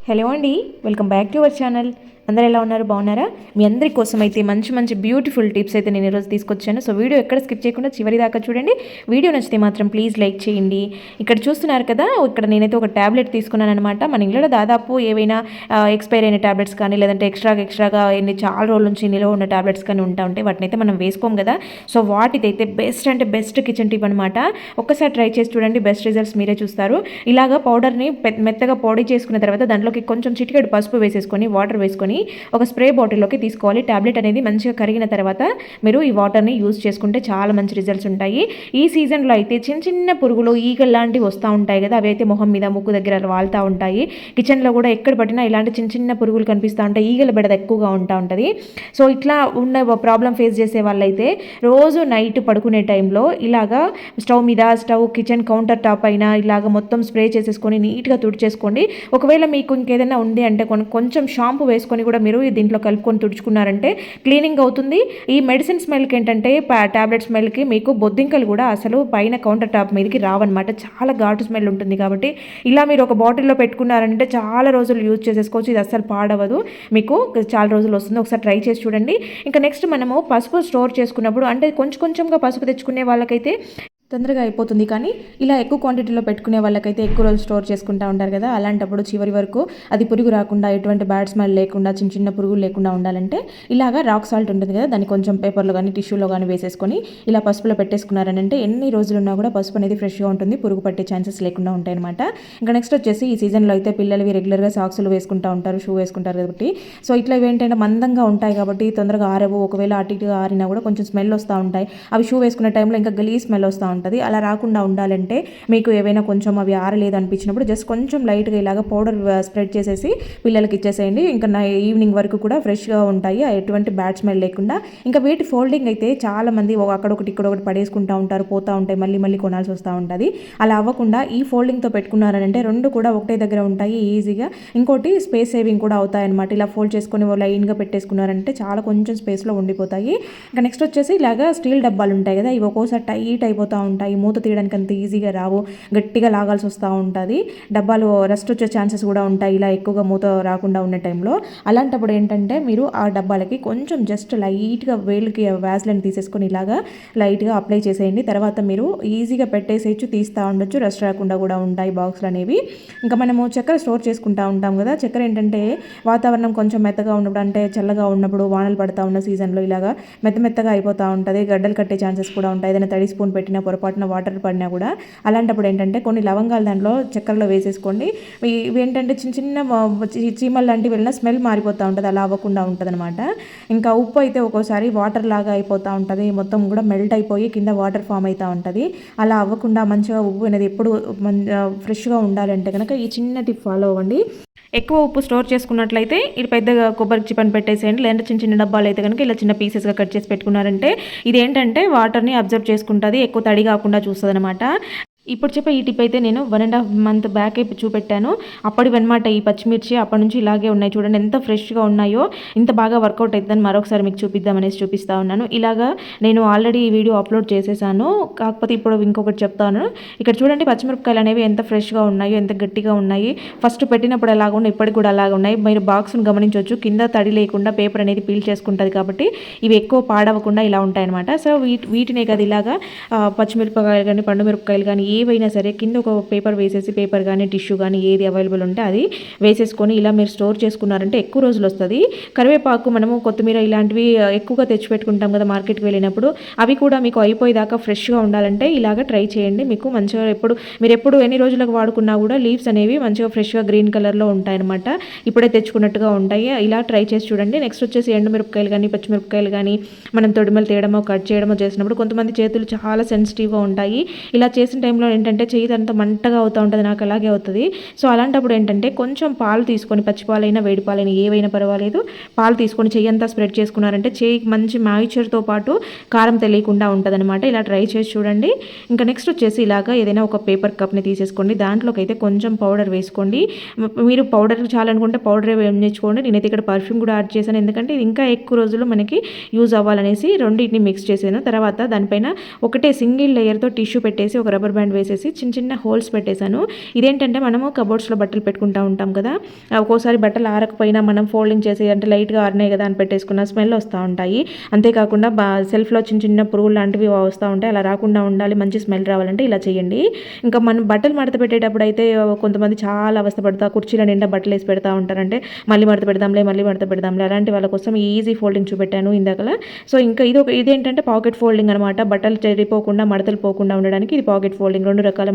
Hello అండి, welcome back to our channel. అందరూ ఎలా ఉన్నారు? బాగున్నారా? మీ అందరి కోసం అయితే మంచి మంచి బ్యూటిఫుల్ టిప్స్ అయితే నేను ఈరోజు తీసుకొచ్చాను. సో వీడియో ఎక్కడ స్కిప్ చేయకుండా చివరి దాకా చూడండి. వీడియో నచ్చితే మాత్రం ప్లీజ్ లైక్ చేయండి. ఇక్కడ చూస్తున్నారు కదా, ఇక్కడ నేనైతే ఒక ట్యాబ్లెట్ తీసుకున్నాను అనమాట. మన ఇంట్లో దాదాపు ఏవైనా ఎక్స్పైర్ అయిన ట్యాబ్లెట్స్ కానీ లేదంటే ఎక్స్ట్రాగా ఎన్ని చాలా రోజుల నుంచి నిల్వ ఉన్న ట్యాబ్లెట్స్ కానీ ఉంటాయి. వాటిని అయితే మనం వేసుకోం కదా. సో వాటిదైతే బెస్ట్ అంటే బెస్ట్ కిచెన్ టిప్ అనమాట. ఒక్కసారి ట్రై చేసి చూడండి, బెస్ట్ రిజల్ట్స్ మీరే చూస్తారు. ఇలాగా పౌడర్ని మెత్తగా పొడి చేసుకున్న తర్వాత దాంట్లోకి కొంచెం చిటికెడు పసుపు వేసేసుకొని వాటర్ వేసుకొని ఒక స్ప్రే బాటిల్లోకి తీసుకోవాలి. టాబ్లెట్ అనేది మంచిగా కరిగిన తర్వాత మీరు ఈ వాటర్ని యూజ్ చేసుకుంటే చాలా మంచి రిజల్ట్స్ ఉంటాయి. ఈ సీజన్లో అయితే చిన్న చిన్న పురుగులు ఈగలు లాంటివి వస్తూ ఉంటాయి కదా, అవి అయితే మొహం మీద ముక్కు దగ్గర వాళ్తూ ఉంటాయి. కిచెన్లో కూడా ఎక్కడ పట్టినా ఇలాంటి చిన్న చిన్న పురుగులు కనిపిస్తూ ఉంటాయి. ఈగల బెడద ఎక్కువగా ఉంటుంది. సో ఇట్లా ఉన్న ప్రాబ్లం ఫేస్ చేసే వాళ్ళైతే రోజు నైట్ పడుకునే టైంలో ఇలాగా స్టవ్ కిచెన్ కౌంటర్ టాప్ అయినా ఇలాగ మొత్తం స్ప్రే చేసేసుకొని నీట్గా తుడిచేసుకోండి. ఒకవేళ మీకు ఇంకేదైనా ఉంది అంటే కొంచెం షాంపూ వేసుకొని కూడా మీరు దీంట్లో కలుపుకొని తుడుచుకున్నారంటే క్లీనింగ్ అవుతుంది. ఈ మెడిసిన్ స్మెల్కి ఏంటంటే టాబ్లెట్ స్మెల్కి మీకు బొద్దింకలు కూడా అసలు పైన కౌంటర్ టాప్ మీదకి రావన్నమాట. చాలా ఘాటు స్మెల్ ఉంటుంది. కాబట్టి ఇలా మీరు ఒక బాటిల్లో పెట్టుకున్నారంటే చాలా రోజులు యూజ్ చేసేసుకోవచ్చు. ఇది అస్సలు పాడవదు, మీకు చాలా రోజులు వస్తుంది. ఒకసారి ట్రై చేసి చూడండి. ఇంకా నెక్స్ట్ మనము పసుపు స్టోర్ చేసుకున్నప్పుడు అంటే కొంచెంగా పసుపు తెచ్చుకునే వాళ్ళకైతే తొందరగా అయిపోతుంది. కానీ ఇలా ఎక్కువ క్వాంటిటీలో పెట్టుకునే వాళ్ళకైతే ఎక్కువ రోజులు స్టోర్ చేసుకుంటూ ఉంటారు కదా, అలాంటప్పుడు చివరి వరకు అది పురుగు రాకుండా ఎటువంటి బ్యాడ్ స్మెల్ లేకుండా చిన్న చిన్న పురుగులు లేకుండా ఉండాలంటే ఇలాగా రాక్ సాల్ట్ ఉంటుంది కదా, దాన్ని కొంచెం పేపర్లో కానీ టిష్యూలో కానీ వేసేసుకొని ఇలా పసుపులో పెట్టేసుకున్నారనంటే ఎన్ని రోజులున్నా కూడా పసుపు అనేది ఫ్రెష్గా ఉంటుంది, పురుగు పట్టే ఛాన్సెస్ లేకుండా ఉంటాయి అనమాట. ఇంకా నెక్స్ట్ వచ్చేసి ఈ సీజన్లో అయితే పిల్లలవి రెగ్యులర్గా సాక్స్లు వేసుకుంటూ ఉంటారు, షూ వేసుకుంటారు కాబట్టి సో ఇట్లా ఇవేంటంటే మందంగా ఉంటాయి కాబట్టి తొందరగా ఆరవు. ఒకవేళ అటు ఇటుగా ఆరినా కూడా కొంచెం స్మెల్ వస్తూ ఉంటాయి. అవి షూ వేసుకునే టైంలో ఇంకా గలీ స్మెల్ వస్తూ ఉంటుంది. అలా రాకుండా ఉండాలంటే మీకు ఏవైనా కొంచెం అవి ఆరలేదు అనిపించినప్పుడు జస్ట్ కొంచెం లైట్గా ఇలాగ పౌడర్ స్ప్రెడ్ చేసేసి పిల్లలకి ఇచ్చేసేయండి. ఇంకా ఈవినింగ్ వరకు కూడా ఫ్రెష్గా ఉంటాయి, ఎటువంటి బ్యాడ్ స్మెల్ లేకుండా. ఇంకా వీటి ఫోల్డింగ్ అయితే చాలా మంది అక్కడొకటి ఇక్కడొకటి పడేసుకుంటూ ఉంటారు, పోతూ ఉంటాయి, మళ్ళీ కొనాల్సి వస్తూ ఉంటుంది. అలా అవ్వకుండా ఈ ఫోల్డింగ్తో పెట్టుకున్నారంటే రెండు కూడా ఒకటే దగ్గర ఉంటాయి ఈజీగా. ఇంకోటి స్పేస్ సేవింగ్ కూడా అవుతాయి అనమాట. ఇలా ఫోల్డ్ చేసుకుని లైన్గా పెట్టేసుకున్నారంటే చాలా కొంచెం స్పేస్లో ఉండిపోతాయి. ఇంకా నెక్స్ట్ వచ్చేసి ఇలాగా స్టీల్ డబ్బాలు ఉంటాయి కదా, ఇవి ఒక్కోసారి టైట్ అయిపోతూ ఉంటాయి, మూత తీయడానికి అంత ఈజీగా రావు, గట్టిగా లాగాల్సి వస్తూ ఉంటుంది. డబ్బాలు రస్ట్ వచ్చే ఛాన్సెస్ కూడా ఉంటాయి ఇలా ఎక్కువగా మూత రాకుండా ఉన్న టైంలో. అలాంటప్పుడు ఏంటంటే మీరు ఆ డబ్బాలకి కొంచెం జస్ట్ లైట్గా వేలుకి వ్యాజ్లైన్ తీసేసుకొని ఇలాగా లైట్గా అప్లై చేసేయండి. తర్వాత మీరు ఈజీగా పెట్టేసేయచ్చు, తీస్తూ ఉండొచ్చు, రస్ట్ రాకుండా కూడా ఉంటాయి బాక్స్లు అనేవి. ఇంకా మనము చక్కెర స్టోర్ చేసుకుంటూ ఉంటాం కదా, చక్కెర ఏంటంటే వాతావరణం కొంచెం మెత్తగా ఉన్నప్పుడు అంటే చల్లగా ఉన్నప్పుడు వానలు పడుతూ ఉన్న సీజన్లో ఇలాగా మెత్తగా అయిపోతూ ఉంటుంది, గడ్డలు కట్టే ఛాన్సెస్ కూడా ఉంటాయి. ఏదైనా తడి స్పూన్ పెట్టినా పొరపాటున వాటర్ పడినా కూడా. అలాంటప్పుడు ఏంటంటే కొన్ని లవంగాలు దాంట్లో చక్కెరలో వేసేసుకోండి. ఇవి ఏంటంటే చిన్న చిన్న చీమలు లాంటివి వెళ్ళినా స్మెల్ మారిపోతూ ఉంటుంది, అలా అవ్వకుండా ఉంటుంది అనమాట. ఇంకా ఉప్పు అయితే ఒక్కోసారి వాటర్ లాగా అయిపోతూ ఉంటుంది, మొత్తం కూడా మెల్ట్ అయిపోయి కింద వాటర్ ఫామ్ అవుతూ ఉంటుంది. అలా అవ్వకుండా మంచిగా ఉప్పు అనేది ఎప్పుడు ఫ్రెష్గా ఉండాలంటే కనుక ఈ చిన్న టిప్ ఫాలో అవ్వండి. ఎక్కువ ఉప్పు స్టోర్ చేసుకున్నట్లయితే ఇది పెద్దగా కొబ్బరి చిప్పని పెట్టేసేయండి, లేదంటే చిన్న చిన్న డబ్బాలు అయితే కనుక ఇలా చిన్న పీసెస్గా కట్ చేసి పెట్టుకున్నారంటే ఇది ఏంటంటే వాటర్ని అబ్జర్వ్ చేసుకుంటుంది, ఎక్కువ తడి కాకుండా చూస్తుంది అనమాట. ఇప్పుడు చెప్పే ఈ టిప్ అయితే నేను 1.5 month బ్యాక్ చూపెట్టాను. అప్పటివన్నమాట ఈ పచ్చిమిర్చి, అప్పటి నుంచి ఇలాగే ఉన్నాయి. చూడండి ఎంత ఫ్రెష్గా ఉన్నాయో, ఇంత బాగా వర్కౌట్ అవుతుందని మరొకసారి మీకు చూపిస్తా ఉన్నాను. ఇలాగా నేను ఆల్రెడీ ఈ వీడియో అప్లోడ్ చేసేసాను, కాకపోతే ఇప్పుడు ఇంకొకటి చెప్తాను. ఇక్కడ చూడండి పచ్చిమిరపకాయలు అనేవి ఎంత ఫ్రెష్గా ఉన్నాయో, ఎంత గట్టిగా ఉన్నాయి. ఫస్ట్ పెట్టినప్పుడు ఎలాగ ఉన్నాయి, ఇప్పటికి కూడా అలాగ ఉన్నాయి. మీరు బాక్స్ను గమనించవచ్చు, కింద తడి లేకుండా పేపర్ అనేది పీల్ చేసుకుంటుంది కాబట్టి ఇవి ఎక్కువ పాడవకుండా ఇలా ఉంటాయన్నమాట. సో వీటినే కదా ఇలాగా పచ్చిమిరపకాయలు కానీ పండు మిరపకాయలు కానీ ఏవైనా సరే కింద ఒక పేపర్ వేసేసి, పేపర్ కానీ టిష్యూ కానీ ఏది అవైలబుల్ ఉంటే అది వేసేసుకొని ఇలా మీరు స్టోర్ చేసుకున్నారంటే ఎక్కువ రోజులు వస్తుంది. కరివేపాకు, మనము కొత్తిమీర ఇలాంటివి ఎక్కువగా తెచ్చిపెట్టుకుంటాం కదా మార్కెట్కి వెళ్ళినప్పుడు, అవి కూడా మీకు అయిపోయేదాకా ఫ్రెష్గా ఉండాలంటే ఇలాగ ట్రై చేయండి. మీకు మంచిగా మీరు ఎప్పుడు ఎన్ని రోజులకు వాడుకున్నా కూడా లీవ్స్ అనేవి మంచిగా ఫ్రెష్గా గ్రీన్ కలర్లో ఉంటాయన్నమాట, ఇప్పుడే తెచ్చుకున్నట్టుగా ఉంటాయి. ఇలా ట్రై చేసి చూడండి. నెక్స్ట్ వచ్చేసి ఎండుమిరపకాయలు కానీ పచ్చిమిరపకాయలు కానీ మనం తొడిమలు తీయడమో కట్ చేయడమో చేసినప్పుడు కొంతమంది చేతులు చాలా సెన్సిటివ్గా ఉంటాయి. ఇలా చేసిన టైంలో ఏంటంటే చేయి అంతా మంటగా అవుతూ ఉంటుంది, నాకు అలాగే అవుతుంది. సో అలాంటప్పుడు ఏంటంటే కొంచెం పాలు తీసుకొని, పచ్చిపాలైనా వేడి పాలైనా ఏవైనా పర్వాలేదు, పాలు తీసుకొని చెయ్యి అంతా స్ప్రెడ్ చేసుకున్నారంటే చేయికి మంచి మాయిశ్చర్తో పాటు కారం తెలియకుండా ఉంటుంది అనమాట. ఇలా ట్రై చేసి చూడండి. ఇంకా నెక్స్ట్ వచ్చేసి ఇలాగా ఏదైనా ఒక పేపర్ కప్ని తీసేసుకోండి, దాంట్లోకి అయితే కొంచెం పౌడర్ వేసుకోండి. మీరు పౌడర్ చాలనుకుంటే పౌడరే వేయించుకోండి. నేనైతే ఇక్కడ పర్ఫ్యూమ్ కూడా యాడ్ చేశాను, ఎందుకంటే ఇది ఇంకా ఎక్కువ రోజులు మనకి యూజ్ అవ్వాలనేసి రెండింటిని మిక్స్ చేశాను. తర్వాత దానిపైన ఒకటే సింగిల్ లేయర్తో టిష్యూ పెట్టేసి ఒక రబ్బర్ బ్యాండ్ స్టాండ్ వేసేసి చిన్న హోల్స్ పెట్టేశాను. ఇదేంటంటే మనము కబోర్డ్స్లో బట్టలు పెట్టుకుంటూ ఉంటాం కదా, ఒక్కోసారి బట్టలు ఆరకపోయినా మనం ఫోల్డింగ్ చేసి అంటే లైట్గా ఆరినాయి కదా అని పెట్టేసుకున్న స్మెల్ వస్తూ ఉంటాయి. అంతేకాకుండా సెల్ఫ్లో చిన్న పురుగులు లాంటివి వస్తూ ఉంటాయి. అలా రాకుండా ఉండాలి, మంచి స్మెల్ రావాలంటే ఇలా చేయండి. ఇంకా మనం బట్టలు మడత పెట్టేటప్పుడు అయితే కొంతమంది చాలా అవస్థపడతా కుర్చీల నిండా బట్టలు వేసి పెడతా ఉంటారంటే మళ్ళీ మడత పెడదాంలే అలాంటి వాళ్ళ కోసం ఈజీ ఫోల్డింగ్ చూపెట్టాను ఇందాకలా. సో ఇంకా ఇదేంటంటే పాకెట్ ఫోల్డింగ్ అనమాట. బట్టలు చెరిపోకుండా మడతలు పోకుండా ఉండడానికి ఇది పాకెట్ ఫోల్డింగ్. 2 రకాల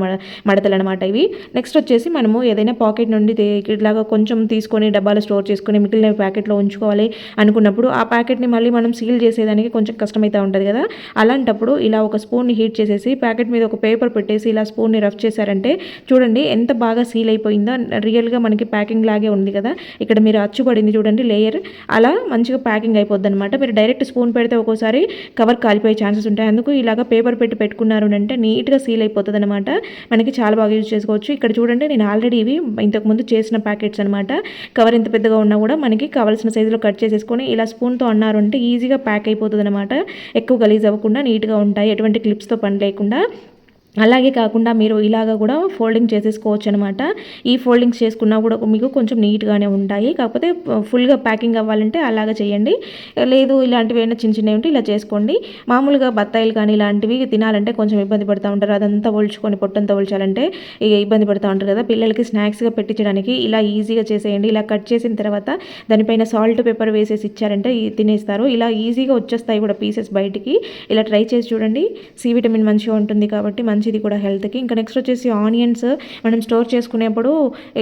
మడతలు అనమాట ఇవి. నెక్స్ట్ వచ్చేసి మనము ఏదైనా పాకెట్ నుండి ఇట్లాగా కొంచెం తీసుకొని డబ్బాలో స్టోర్ చేసుకొని మిగిలిన ప్యాకెట్లో ఉంచుకోవాలి అనుకున్నప్పుడు ఆ ప్యాకెట్ని మళ్ళీ మనం సీల్ చేసేదానికి కొంచెం కష్టమైతే ఉంటుంది కదా, అలాంటప్పుడు ఇలా ఒక స్పూన్ని హీట్ చేసేసి ప్యాకెట్ మీద ఒక పేపర్ పెట్టేసి ఇలా స్పూన్ని రఫ్ చేశారంటే చూడండి ఎంత బాగా సీల్ అయిపోయిందో. రియల్గా మనకి ప్యాకింగ్ లాగే ఉంది కదా, ఇక్కడ మీరు అచ్చుపడింది చూడండి లేయర్, అలా మంచిగా ప్యాకింగ్ అయిపోద్ది అనమాట. మీరు డైరెక్ట్ స్పూన్ పెడితే ఒక్కోసారి కవర్ కాలిపోయే ఛాన్సెస్ ఉంటాయి. అందుకు ఇలాగ పేపర్ పెట్టుకున్నారు అంటే నీట్గా సీల్ అయిపోతుంది అనమాట. మనకి చాలా బాగా యూజ్ చేసుకోవచ్చు. ఇక్కడ చూడండి నేను ఆల్రెడీ ఇవి ఇంతకుముందు చేసిన ప్యాకెట్స్ అనమాట. కవర్ ఎంత పెద్దగా ఉన్నా కూడా మనకి కావాల్సిన సైజులో కట్ చేసేసుకొని ఇలా స్పూన్తో అన్నారు అంటే ఈజీగా ప్యాక్ అయిపోతుంది అనమాట. ఎక్కువ గలీజ్ అవ్వకుండా నీట్గా ఉంటాయి, ఎటువంటి క్లిప్స్తో పని లేకుండా. అలాగే కాకుండా మీరు ఇలాగ కూడా ఫోల్డింగ్ చేసేసుకోవచ్చు అనమాట. ఈ ఫోల్డింగ్స్ చేసుకున్నా కూడా మీకు కొంచెం నీట్గానే ఉంటాయి. కాకపోతే ఫుల్గా ప్యాకింగ్ అవ్వాలంటే అలాగ చేయండి. లేదు ఇలాంటివి అయినా చిన్నవి ఉంటే ఇలా చేసుకోండి. మామూలుగా బత్తాయిలు కానీ ఇలాంటివి తినాలంటే కొంచెం ఇబ్బంది పడుతూ ఉంటారు. అదంతా ఒలుచుకొని పొట్టంతా ఒలిచాలంటే ఇబ్బంది పడుతూ ఉంటారు కదా, పిల్లలకి స్నాక్స్గా పెట్టించడానికి ఇలా ఈజీగా చేసేయండి. ఇలా కట్ చేసిన తర్వాత దానిపైన సాల్ట్ పేపర్ వేసేసి ఇచ్చారంటే తినేస్తారు. ఇలా ఈజీగా వచ్చేస్తాయి కూడా పీసెస్ బయటికి. ఇలా ట్రై చేసి చూడండి. సి విటమిన్ మంచిగా ఉంటుంది కాబట్టి మంచిది కూడా హెల్త్కి. ఇంకా నెక్స్ట్ వచ్చేసి ఆనియన్స్ మనం స్టోర్ చేసుకునేప్పుడు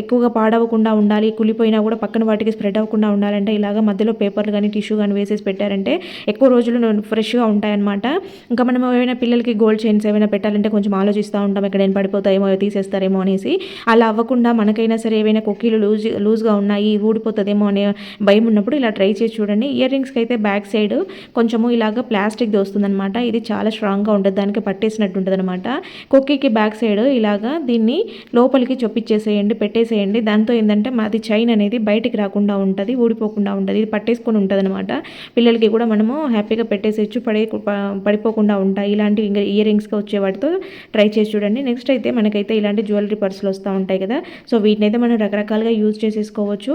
ఎక్కువగా పాడవకుండా ఉండాలి, కులిపోయినా కూడా పక్కన వాటికి స్ప్రెడ్ అవ్వకుండా ఉండాలంటే ఇలాగ మధ్యలో పేపర్లు కానీ టిష్యూ కానీ వేసేసి పెట్టారంటే ఎక్కువ రోజులు ఫ్రెష్గా ఉంటాయన్నమాట. ఇంకా మనం ఏమైనా పిల్లలకి గోల్డ్ చైన్స్ ఏమైనా పెట్టాలంటే కొంచెం ఆలోచిస్తూ ఉంటాం, ఎక్కడైనా పడిపోతాయేమో తీసేస్తారేమో అనేసి. అలా అవ్వకుండా మనకైనా సరే ఏవైనా కొక్కీలు లూజ్గా ఉన్నాయి ఊడిపోతుందేమో అనే భయం ఉన్నప్పుడు ఇలా ట్రై చేసి చూడండి. ఇయర్ రింగ్స్కి అయితే బ్యాక్ సైడ్ కొంచెము ఇలాగ ప్లాస్టిక్ది వస్తుందన్నమాట. ఇది చాలా స్ట్రాంగ్గా ఉంటుంది, దానికి పట్టేసినట్టు ఉంటుంది అనమాట. కొక్కికి బ్యాక్ సైడ్ ఇలాగా దీన్ని లోపలికి చొప్పించేసేయండి, పెట్టేసేయండి. దాంతో ఏంటంటే మాది చైన్ అనేది బయటికి రాకుండా ఉంటుంది, ఊడిపోకుండా ఉంటుంది, ఇది పట్టేసుకొని ఉంటుంది అనమాట. పిల్లలకి కూడా మనము హ్యాపీగా పెట్టేసేయచ్చు, పడిపోకుండా ఉంటాయి. ఇలాంటి ఇయర్ రింగ్స్గా వచ్చే వాటితో ట్రై చేసి చూడండి. నెక్స్ట్ అయితే మనకైతే ఇలాంటి జ్యువెలరీ పర్సులు వస్తూ ఉంటాయి కదా, సో వీటినైతే మనం రకరకాలుగా యూజ్ చేసేసుకోవచ్చు.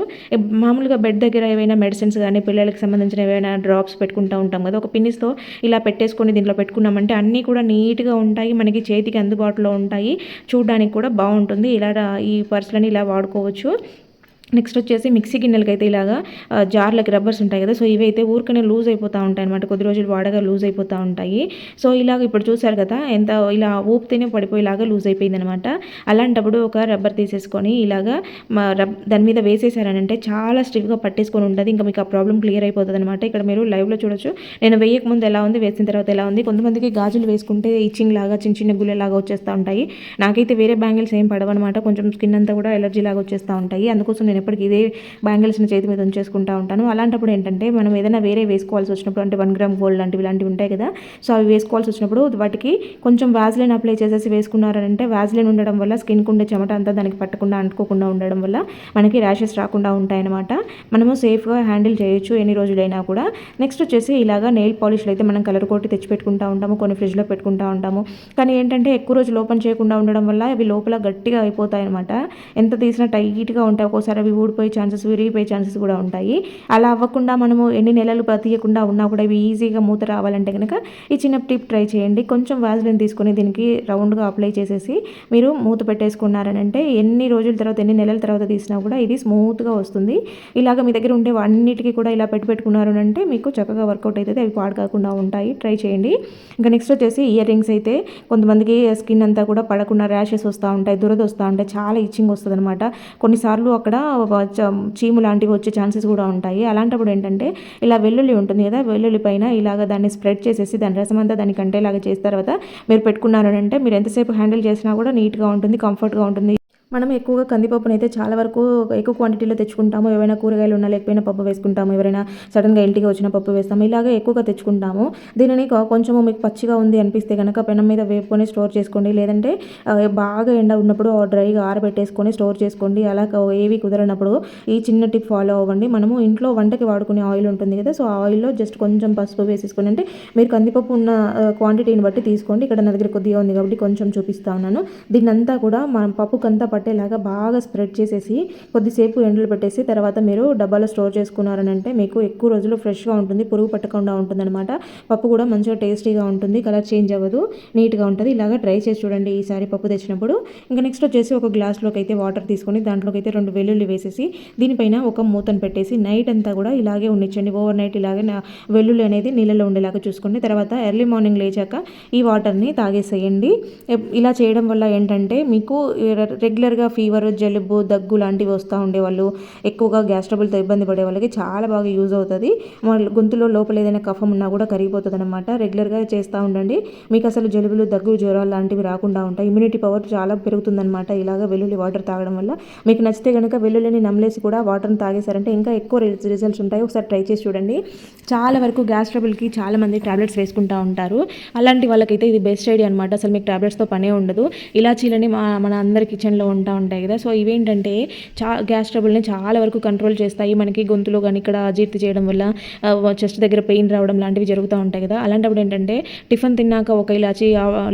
మామూలుగా బెడ్ దగ్గర ఏవైనా మెడిసిన్స్ కానీ పిల్లలకి సంబంధించిన ఏవైనా డ్రాప్స్ పెట్టుకుంటూ ఉంటాం కదా, ఒక పిన్నిస్తో ఇలా పెట్టేసుకొని దీంట్లో పెట్టుకున్నామంటే అన్నీ కూడా నీట్గా ఉంటాయి, మనకి చేతికి అందుబాటులో ఉంటాయి, చూడడానికి కూడా బాగుంటుంది. ఇలా ఈ పర్సులని ఇలా వాడుకోవచ్చు. నెక్స్ట్ వచ్చేసి మిక్సీ గిన్నెలకి అయితే ఇలాగా జార్లకి రబ్బర్స్ ఉంటాయి కదా, సో ఇవైతే ఊరికనే లూజ్ అయిపోతూ ఉంటాయి అనమాట, కొద్ది రోజులు వాడగా లూజ్ అయిపోతూ ఉంటాయి. సో ఇలాగ ఇప్పుడు చూసారు కదా ఎంత ఇలా ఊపితేనే పడిపోయేలాగా లూజ్ అయిపోయింది అనమాట. అలాంటప్పుడు ఒక రబ్బర్ తీసేసుకొని ఇలాగా దాని మీద వేసేసారనంటే చాలా స్టిఫ్గా పట్టేసుకొని ఉంటుంది. ఇంకా మీకు ఆ ప్రాబ్లం క్లియర్ అయిపోతుంది అనమాట. ఇక్కడ మీరు లైవ్లో చూడొచ్చు, నేను వేయక ముందు ఎలా ఉంది, వేసిన తర్వాత ఎలా ఉంది. కొంతమందికి గాజులు వేసుకుంటే ఇచ్చింగ్ లాగా చిన్న గుళ్ళలాగా వచ్చేస్తూ ఉంటాయి. నాకైతే వేరే బ్యాంగిల్స్ ఏం పడవన్నమాట, కొంచెం స్కిన్ అంతా కూడా ఎలర్జీ లాగా వచ్చేస్తూ ఉంటాయి. అందుకోసం నేను ఎప్పటికీ ఇదే బ్యాంగిల్స్ని చేతి మీద ఉంచేసుకుంటూ ఉంటాను. అలాంటప్పుడు ఏంటంటే మనం ఏదైనా వేరే వేసుకోవాల్సి వచ్చినప్పుడు అంటే 1 గ్రామ్ గోల్డ్ లాంటివి ఇలాంటివి ఉంటాయి కదా, సో అవి వేసుకోవాల్సి వచ్చినప్పుడు వాటికి కొంచెం వ్యాజ్లైన్ అప్లై చేసేసి వేసుకున్నారంటే వ్యాజ్లైన్ ఉండడం వల్ల స్కిన్కి ఉండే చెమట అంతా దానికి పట్టకుండా అంటుకోకుండా ఉండడం వల్ల మనకి ర్యాషెస్ రాకుండా ఉంటాయన్నమాట. మనము సేఫ్గా హ్యాండిల్ చేయొచ్చు ఎన్ని రోజులైనా కూడా. నెక్స్ట్ వచ్చేసి ఇలాగా నెయిల్ పాలిష్లు అయితే మనం కలర్ కోటి తెచ్చి పెట్టుకుంటూ ఉంటాము, కొన్ని ఫ్రిడ్జ్లో పెట్టుకుంటూ ఉంటాము. కానీ ఏంటంటే ఎక్కువ రోజులు ఓపెన్ చేయకుండా ఉండడం వల్ల అవి లోపల గట్టిగా అయిపోతాయి అనమాట. ఎంత తీసినా టైట్గా ఉంటాయి, ఒక్కోసారి అవి ఊడిపోయే ఛాన్సెస్, విరిగిపోయే ఛాన్సెస్ కూడా ఉంటాయి. అలా అవ్వకుండా మనము ఎన్ని నెలలు తీయకుండా ఉన్నా కూడా ఇవి ఈజీగా మూత రావాలంటే కనుక ఈ చిన్న టిప్ ట్రై చేయండి. కొంచెం వ్యాజ్లైన్ తీసుకొని దీనికి రౌండ్గా అప్లై చేసేసి మీరు మూత పెట్టేసుకున్నారనంటే ఎన్ని రోజుల తర్వాత ఎన్ని నెలల తర్వాత తీసినా కూడా ఇది స్మూత్గా వస్తుంది. ఇలాగ మీ దగ్గర ఉండే అన్నిటికీ కూడా ఇలా పెట్టుకున్నారు అంటే మీకు చక్కగా వర్కౌట్ అవుతుంది, అవి పాడు కాకుండా ఉంటాయి. ట్రై చేయండి. ఇంకా నెక్స్ట్ వచ్చేసి ఇయర్ రింగ్స్ అయితే కొంతమందికి స్కిన్ అంతా కూడా పడకుండా ర్యాషెస్ వస్తూ ఉంటాయి, దురద వస్తూ ఉంటాయి, చాలా ఇచ్చింగ్ వస్తుంది అనమాట. కొన్నిసార్లు అక్కడ చీము లాంటివి వచ్చే ఛాన్సెస్ కూడా ఉంటాయి. అలాంటప్పుడు ఏంటంటే ఇలా వెల్లుల్లి ఉంటుంది కదా, వెల్లుల్లి పైన ఇలాగ దాన్ని స్ప్రెడ్ చేసేసి దాని రసం అంతా దానికి అంటేలాగా చేసిన తర్వాత మీరు పెట్టుకున్నారు అంటే మీరు ఎంతసేపు హ్యాండిల్ చేసినా కూడా నీట్గా ఉంటుంది, కంఫర్ట్గా ఉంటుంది. మనం ఎక్కువగా కందిపప్పును అయితే చాలా వరకు ఎక్కువ క్వాంటిటీలో తెచ్చుకుంటాము. ఏవైనా కూరగాయలు ఉన్నా లేకపోయినా పప్పు వేసుకుంటాము. ఎవరైనా సడన్‌గా ఇంటికి వచ్చిన పప్పు వేస్తాము. ఇలాగే ఎక్కువగా తెచ్చుకుంటాము. దీనిని కొంచెము మీకు పచ్చిగా ఉంది అనిపిస్తే గనక పెనం మీద వేపుకొని స్టోర్ చేసుకోండి. లేదంటే బాగా ఎండ ఉన్నప్పుడు డ్రైగా ఆరబెట్టేసుకొని స్టోర్ చేసుకోండి. అలా ఏవి కుదరనప్పుడు ఈ చిన్న టిప్ ఫాలో అవ్వండి. మనము ఇంట్లో వంటకి వాడుకునే ఆయిల్ ఉంటుంది కదా! సో, ఆ ఆయిల్‌లో జస్ట్ కొంచెం పసుపు వేసేసుకొని అంటే మీరు కందిపప్పు ఉన్న క్వాంటిటీని బట్టి తీసుకోండి. ఇక్కడ నా దగ్గర కొద్దిగా ఉంది కాబట్టి కొంచెం చూపిస్తా ఉన్నాను. దీన్నంతా కూడా మనం పప్పుకంతా పట్టేలాగా బాగా స్ప్రెడ్ చేసేసి కొద్దిసేపు ఎండలో పెట్టేసి తర్వాత మీరు డబ్బాలో స్టోర్ చేసుకున్నారనంటే మీకు ఎక్కువ రోజులు ఫ్రెష్గా ఉంటుంది, పురుగు పట్టకుండా ఉంటుందన్నమాట. పప్పు కూడా మంచిగా టేస్టీగా ఉంటుంది, కలర్ చేంజ్ అవ్వదు, నీట్గా ఉంటుంది. ఇలాగా ట్రై చేసి చూడండి ఈసారి పప్పు తెచ్చినప్పుడు. ఇంకా నెక్స్ట్ వచ్చేసి ఒక గ్లాస్లోకి అయితే వాటర్ తీసుకొని దాంట్లోకి అయితే 2 వెల్లుల్లి వేసేసి దీనిపైన ఒక మూతను పెట్టేసి నైట్ అంతా కూడా ఇలాగే ఉండించండి. ఓవర్ నైట్ ఇలాగే వెల్లుల్లి అనేది నీళ్ళలో ఉండేలాగా చూసుకోండి. తర్వాత ఎర్లీ మార్నింగ్ లేచాక ఈ వాటర్ని తాగేసేయండి. ఇలా చేయడం వల్ల ఏంటంటే మీకు రెగ్యులర్గా ఫీవర్, జలుబు, దగ్గు లాంటివి వస్తూ ఉండేవాళ్ళు, ఎక్కువగా గ్యాస్ ట్రబుల్తో ఇబ్బంది పడే వాళ్ళకి చాలా బాగా యూజ్ అవుతుంది. గొంతులో లోపల ఏదైనా కఫం ఉన్నా కూడా కరిగిపోతుంది అనమాట. రెగ్యులర్గా చేస్తూ ఉండండి. మీకు అసలు జలుబులు, దగ్గు, జ్వరాలు లాంటివి రాకుండా ఉంటాయి. ఇమ్యూనిటీ పవర్ చాలా పెరుగుతుందన్నమాట ఇలాగ వెల్లుల్లి వాటర్ తాగడం వల్ల. మీకు నచ్చితే కనుక వెల్లుల్లిని నమ్మలేసి కూడా వాటర్ని తాగేశారంటే ఇంకా ఎక్కువ రిజల్ట్స్ ఉంటాయి. ఒకసారి ట్రై చేసి చూడండి. చాలా వరకు గ్యాస్ ట్రబుల్కి చాలామంది టాబ్లెట్స్ వేసుకుంటూ ఉంటారు. అలాంటి వాళ్ళకైతే ఇది బెస్ట్ ఐడియా అనమాట. అసలు మీకు టాబ్లెట్స్తో పనే ఉండదు. ఇలాచీలని మన అందరి కిచెన్లో ఉంటాయి కదా. సో ఇవేంటంటే గ్యాస్ ట్రబుల్ని చాలా వరకు కంట్రోల్ చేస్తాయి. మనకి గొంతులో కానీ ఇక్కడ అజీర్తి చేయడం వల్ల చెస్ట్ దగ్గర పెయిన్ రావడం లాంటివి జరుగుతూ ఉంటాయి కదా. అలాంటప్పుడు ఏంటంటే టిఫిన్ తిన్నాక ఒక ఇలాచి,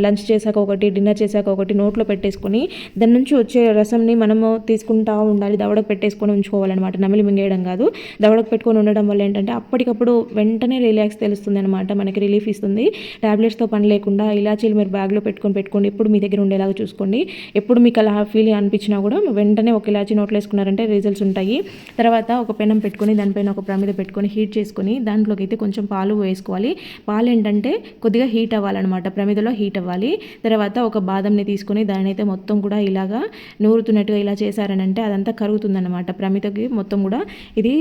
లంచ్ చేశాక ఒకటి, డిన్నర్ చేశాక ఒకటి నోట్లో పెట్టేసుకొని దాని నుంచి వచ్చే రసంని మనము తీసుకుంటూ ఉండాలి. దవడకు పెట్టేసుకొని ఉంచుకోవాలన్నమాట. నమిలి మింగేయడం కాదు. దవడకు పెట్టుకొని ఉండడం వల్ల ఏంటంటే అప్పటికప్పుడు వెంటనే రిలాక్స్ తెలుస్తుంది అనమాట. మనకి రిలీఫ్ ఇస్తుంది. టాబ్లెట్స్తో పని లేకుండా ఇలాచీలు మీరు బ్యాగ్లో పెట్టుకోండి. ఎప్పుడు మీ దగ్గర ఉండేలాగా చూసుకోండి. ఎప్పుడు మీకు అలా ఫీల్ అనిపించినా కూడా వెంటనే ఒక ఇలాచి నోట్లో వేసుకున్నారంటే రిజల్ట్స్ ఉంటాయి. తర్వాత ఒక పెనం పెట్టుకొని దానిపైన ఒక ప్రమిద పెట్టుకొని హీట్ చేసుకొని దాంట్లోకి అయితే కొంచెం పాలు వేసుకోవాలి. పాలు ఏంటంటే కొద్దిగా హీట్ అవ్వాలన్నమాట. ప్రమిదలో హీట్ అవ్వాలి. తర్వాత ఒక బాదంని తీసుకొని దాని అయితే మొత్తం కూడా ఇలాగా నూరుతున్నట్టుగా ఇలా చేశారనంటే అదంతా కరుగుతుందన్నమాట. ప్రమిదకి మొత్తం కూడా ఇది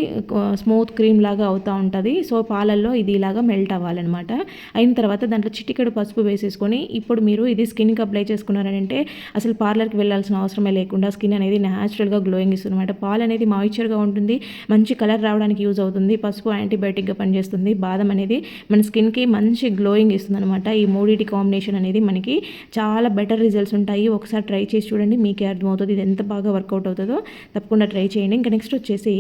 స్మూత్ క్రీమ్ లాగా అవుతూ ఉంటుంది. సో పాలల్లో ఇది ఇలాగా మెల్ట్ అవ్వాలన్నమాట. అయిన తర్వాత దాంట్లో చిటికెడు పసుపు వేసేసుకొని ఇప్పుడు మీరు ఇది స్కిన్కి అప్లై చేసుకున్నారంటే అసలు పార్లర్కి వెళ్ళాల్సిన అవసరమే లేకుండా స్కిన్ అనేది న్యాచురల్గా గ్లోయింగ్ ఇస్తుంది అనమాట. పాలు అనేది మాయిశ్చర్గా ఉంటుంది, మంచి కలర్ రావడానికి యూజ్ అవుతుంది. పసుపు యాంటీబయాటిక్గా పనిచేస్తుంది. బాదం అనేది మన స్కిన్కి మంచి గ్లోయింగ్ ఇస్తుంది అనమాట. ఈ మూడింటి కాంబినేషన్ అనేది మనకి చాలా బెటర్ రిజల్ట్స్ ఉంటాయి. ఒకసారి ట్రై చేసి చూడండి, మీకే అర్థమవుతుంది ఇది ఎంత బాగా వర్కౌట్ అవుతుందో. తప్పకుండా ట్రై చేయండి. ఇంకా నెక్స్ట్ వచ్చేసి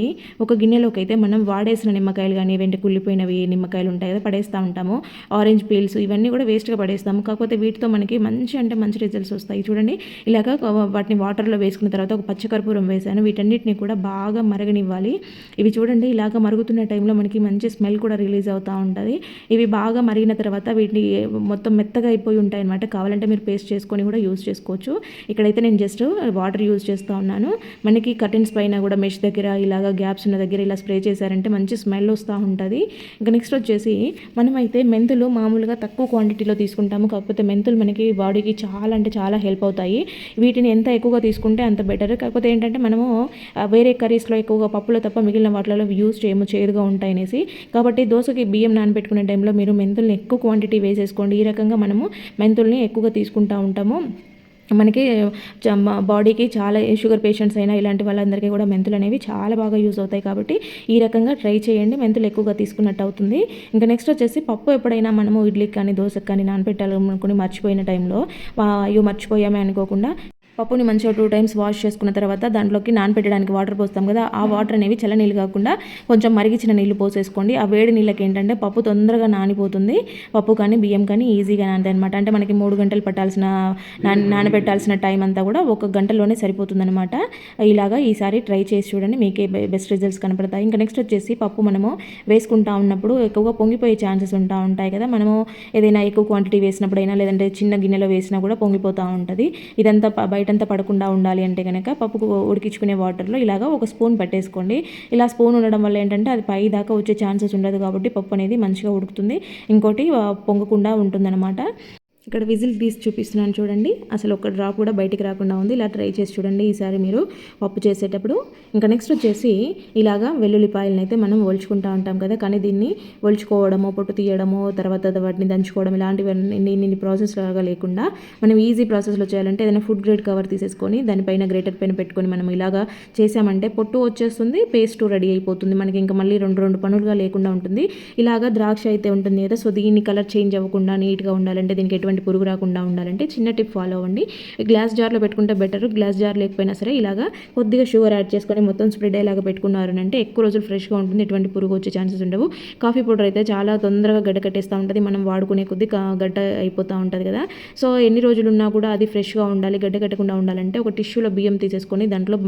ఒక గిన్నెలోకి అయితే మనం వాడేసిన నిమ్మకాయలు కానీ వెంట కుళ్ళిపోయినవి నిమ్మకాయలు ఉంటాయి కదా, పడేస్తూ ఉంటాము. ఆరెంజ్ పీల్స్ ఇవన్నీ కూడా వేస్ట్గా పడేస్తాము. కాకపోతే వీటితో మనకి మంచి రిజల్ట్స్ వస్తాయి. చూడండి ఇలాగ వాటిని వాటర్లో వేసుకున్న తర్వాత ఒక పచ్చకర్పూరం వేసాను. వీటన్నిటిని కూడా బాగా మరగనివ్వాలి. ఇవి చూడండి ఇలాగ మరుగుతున్న టైంలో మనకి మంచి స్మెల్ కూడా రిలీజ్ అవుతూ ఉంటుంది. ఇవి బాగా మరిగిన తర్వాత వీటిని మొత్తం మెత్తగా అయిపోయి ఉంటాయి అనమాట. కావాలంటే మీరు పేస్ట్ చేసుకొని కూడా యూజ్ చేసుకోవచ్చు. ఇక్కడైతే నేను జస్ట్ వాటర్ యూజ్ చేస్తూ ఉన్నాను. మనకి కర్టెన్స్ పైన కూడా మెష్ దగ్గర ఇలాగ గ్యాప్స్ ఉన్న దగ్గర ఇలా స్ప్రే చేశారంటే మంచి స్మెల్ వస్తూ ఉంటుంది. ఇంకా నెక్స్ట్ వచ్చేసి మనమైతే మెంతులు మామూలుగా తక్కువ క్వాంటిటీలో తీసుకుంటాము. కాకపోతే మెంతులు మనకి బాడీకి చాలా హెల్ప్ అవుతాయి. వీటిని ఎంత ఎక్కువగా తీసుకుంటే అంత బెటర్. కాకపోతే ఏంటంటే మనము వేరే కర్రీస్లో ఎక్కువగా పప్పులో తప్ప మిగిలిన వాటిలో యూజ్ చేయము, చేదుగా ఉంటాయనేసి. కాబట్టి దోశకి బియ్యం నానబెట్టుకునే టైంలో మీరు మెంతుల్ని ఎక్కువ క్వాంటిటీ వేసేసుకోండి. ఈ రకంగా మనము మెంతుల్ని ఎక్కువగా తీసుకుంటూ ఉంటాము. మనకి బాడీకి చాలా షుగర్ పేషెంట్స్ అయినా ఇలాంటి వాళ్ళందరికీ కూడా మెంతులు అనేవి చాలా బాగా యూజ్ అవుతాయి. కాబట్టి ఈ రకంగా ట్రై చేయండి. మెంతులు ఎక్కువగా తీసుకున్నట్టు అవుతుంది. ఇంకా నెక్స్ట్ వచ్చేసి పప్పు ఎప్పుడైనా మనము ఇడ్లీకి కానీ దోశకి కానీ నానబెట్టాలనుకుని మర్చిపోయిన టైంలో అయ్యో మర్చిపోయామే అనుకోకుండా పప్పుని మంచిగా 2 times వాష్ చేసుకున్న తర్వాత దాంట్లోకి నానబెట్టడానికి వాటర్ పోస్తాం కదా, ఆ వాటర్ అనేవి చల్ల నీళ్ళు కాకుండా కొంచెం మరిగించిన నీళ్ళు పోసేసుకోండి. ఆ వేడి నీళ్ళకి ఏంటంటే పప్పు తొందరగా నానిపోతుంది. పప్పు కానీ బియ్యం కానీ ఈజీగా నానతాయి అనమాట. అంటే మనకి 3 గంటలు నానబెట్టాల్సిన టైం అంతా కూడా 1 గంటలోనే సరిపోతుందన్నమాట. ఇలాగా ఈసారి ట్రై చేసి చూడండి, మీకే బెస్ట్ రిజల్ట్స్ కనపడతాయి. ఇంకా నెక్స్ట్ వచ్చేసి పప్పు మనము వేసుకుంటా ఉన్నప్పుడు ఎక్కువగా పొంగిపోయే ఛాన్సెస్ ఉంటాయి కదా. మనము ఏదైనా ఎక్కువ క్వాంటిటీ వేసినప్పుడైనా లేదంటే చిన్న గిన్నెలో వేసినా కూడా పొంగిపోతూ ఉంటుంది. ఇదంతా బయటంతా పడకుండా ఉండాలి అంటే కనుక పప్పుకు ఉడికించుకునే వాటర్లో ఇలాగా ఒక స్పూన్ పెట్టేసుకోండి. ఇలా స్పూన్ ఉండడం వల్ల ఏంటంటే అది పై దాకా వచ్చే ఛాన్సెస్ ఉండదు. కాబట్టి పప్పు అనేది మంచిగా ఉడుకుతుంది. ఇంకోటి పొంగకుండా ఉంటుందన్నమాట. ఇక్కడ విజిల్ తీసి చూపిస్తున్నాను చూడండి, అసలు ఒక డ్రాప్ కూడా బయటికి రాకుండా ఉంది. ఇలా ట్రై చేసి చూడండి ఈసారి మీరు పప్పు చేసేటప్పుడు. ఇంకా నెక్స్ట్ వచ్చేసి ఇలాగా వెల్లుల్లిపాయలను అయితే మనం ఒలుచుకుంటూ ఉంటాం కదా, కానీ దీన్ని ఒలుచుకోవడము, పొట్టు తీయడము, తర్వాత వాటిని దంచుకోవడం ఇలాంటివన్నీ ఇన్ని ప్రాసెస్ లాగా లేకుండా మనం ఈజీ ప్రాసెస్లో చేయాలంటే ఏదైనా ఫుడ్ గ్రేడ్ కవర్ తీసేసుకొని దానిపైన గ్రేటర్ పెన్ పెట్టుకొని మనం ఇలాగా చేసామంటే పొట్టు వచ్చేస్తుంది, పేస్ట్ రెడీ అయిపోతుంది. మనకి ఇంకా మళ్ళీ రెండు పనులుగా లేకుండా ఉంటుంది. ఇలాగా ద్రాక్ష అయితే ఉంటుంది కదా, సో దీన్ని కలర్ చేంజ్ అవ్వకుండా నీట్గా ఉండాలంటే, దీనికి ఎటువంటి పురుగు రాకుండా ఉండాలంటే చిన్న టిప్ ఫాలో అవ్వండి. గ్లాస్ జార్లో పెట్టుకుంటే బెటర్. గ్లాస్ జార్ లేకపోయినా సరే ఇలాగా కొద్దిగా షుగర్ యాడ్ చేసుకొని మొత్తం స్ప్రెడ్ అయ్యేలాగా పెట్టుకున్నారు అంటే ఎక్కువ రోజులు ఫ్రెష్గా ఉంటుంది, ఎటువంటి పురుగు వచ్చే ఛాన్సెస్ ఉండవు. కాఫీ పౌడర్ అయితే చాలా తొందరగా గడ్డ కట్టేస్తూ ఉంటుంది, మనం వాడుకునే కొద్ది గడ్డ అయిపోతూ ఉంటుంది కదా. సో ఎన్ని రోజులు ఉన్నా కూడా అది ఫ్రెష్గా ఉండాలి, గడ్డ కట్టకుండా ఉండాలంటే ఒక టిష్యూలో బియ్యం తీసేసుకొని దాంట్లో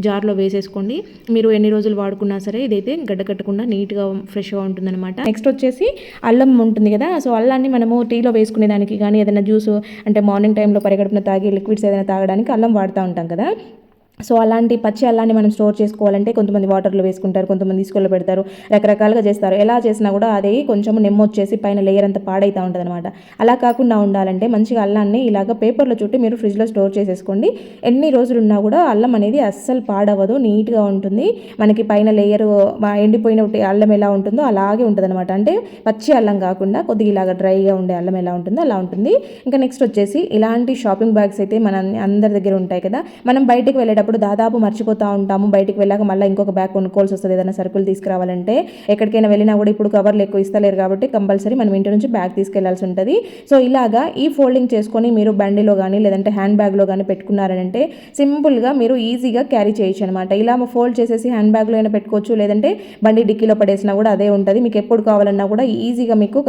జార్లో వేసేసుకోండి. మీరు ఎన్ని రోజులు వాడుకున్నా సరే ఇదైతే గడ్డ కట్టకుండా నీట్గా ఫ్రెష్గా ఉంటుందన్నమాట. నెక్స్ట్ వచ్చేసి అల్లం ఉంటుంది కదా, సో అల్లాన్ని మనము టీలో వేసుకునే దానికి కానీ ఏదైనా జ్యూస్ అంటే మార్నింగ్ టైంలో పరిగడుపున తాగి లిక్విడ్స్ ఏదైనా తాగడానికి అల్లం వాడుతూ ఉంటాం కదా. సో అలాంటి పచ్చి అల్లాన్ని మనం స్టోర్ చేసుకోవాలంటే కొంతమంది వాటర్లో వేసుకుంటారు, కొంతమంది ఇసుకలో పెడతారు, రకరకాలుగా చేస్తారు. ఎలా చేసినా కూడా అది కొంచెం నెమ్మొచ్చేసి పైన లేయర్ అంతా పాడైతూ ఉంటుంది అనమాట. అలా కాకుండా ఉండాలంటే మంచిగా అల్లాన్ని ఇలాగ పేపర్లో చుట్టి మీరు ఫ్రిడ్జ్లో స్టోర్ చేసేసుకోండి. ఎన్ని రోజులు ఉన్నా కూడా అల్లం అనేది అస్సలు పాడవదు, నీట్గా ఉంటుంది. మనకి పైన లేయర్ ఎండిపోయిన అల్లం ఎలా ఉంటుందో అలాగే ఉంటుంది అనమాట. అంటే పచ్చి అల్లం కాకుండా కొద్దిగా ఇలాగ డ్రైగా ఉండే అల్లం ఎలా ఉంటుందో అలా ఉంటుంది. ఇంకా నెక్స్ట్ వచ్చేసి ఇలాంటి షాపింగ్ బ్యాగ్స్ అయితే మన అందరి దగ్గర ఉంటాయి కదా, మనం బయటికి వెళ్ళేటప్పుడు దాదాపు మర్చిపోతూ ఉంటాము. బయటికి వెళ్ళాక మళ్ళీ ఇంకొక బ్యాగ్ కొనుక్కోవాల్సి వస్తుంది, ఏదైనా సరుకులు తీసుకురావాలంటే. ఎక్కడికైనా వెళ్ళినా కూడా ఇప్పుడు కవర్లు ఎక్కువ ఇస్తలేరు కాబట్టి కంపల్సరీ మనం ఇంటి నుంచి బ్యాగ్ తీసుకెళ్లాల్సి ఉంటుంది. సో ఇలాగా ఈ ఫోల్డింగ్ చేసుకొని మీరు బండిలో కానీ లేదంటే హ్యాండ్ బ్యాగ్లో కానీ పెట్టుకున్నారంటే సింపుల్గా మీరు ఈజీగా క్యారీ చేయొచ్చు అనమాట. ఇలా ఫోల్డ్ చేసేసి హ్యాండ్ బ్యాగ్లో అయినా పెట్టుకోవచ్చు, లేదంటే బండి డిక్కీలో పడేసినా కూడా అదే ఉంటుంది. మీకు ఎప్పుడు కావాలన్నా కూడా ఈజీగా మీకు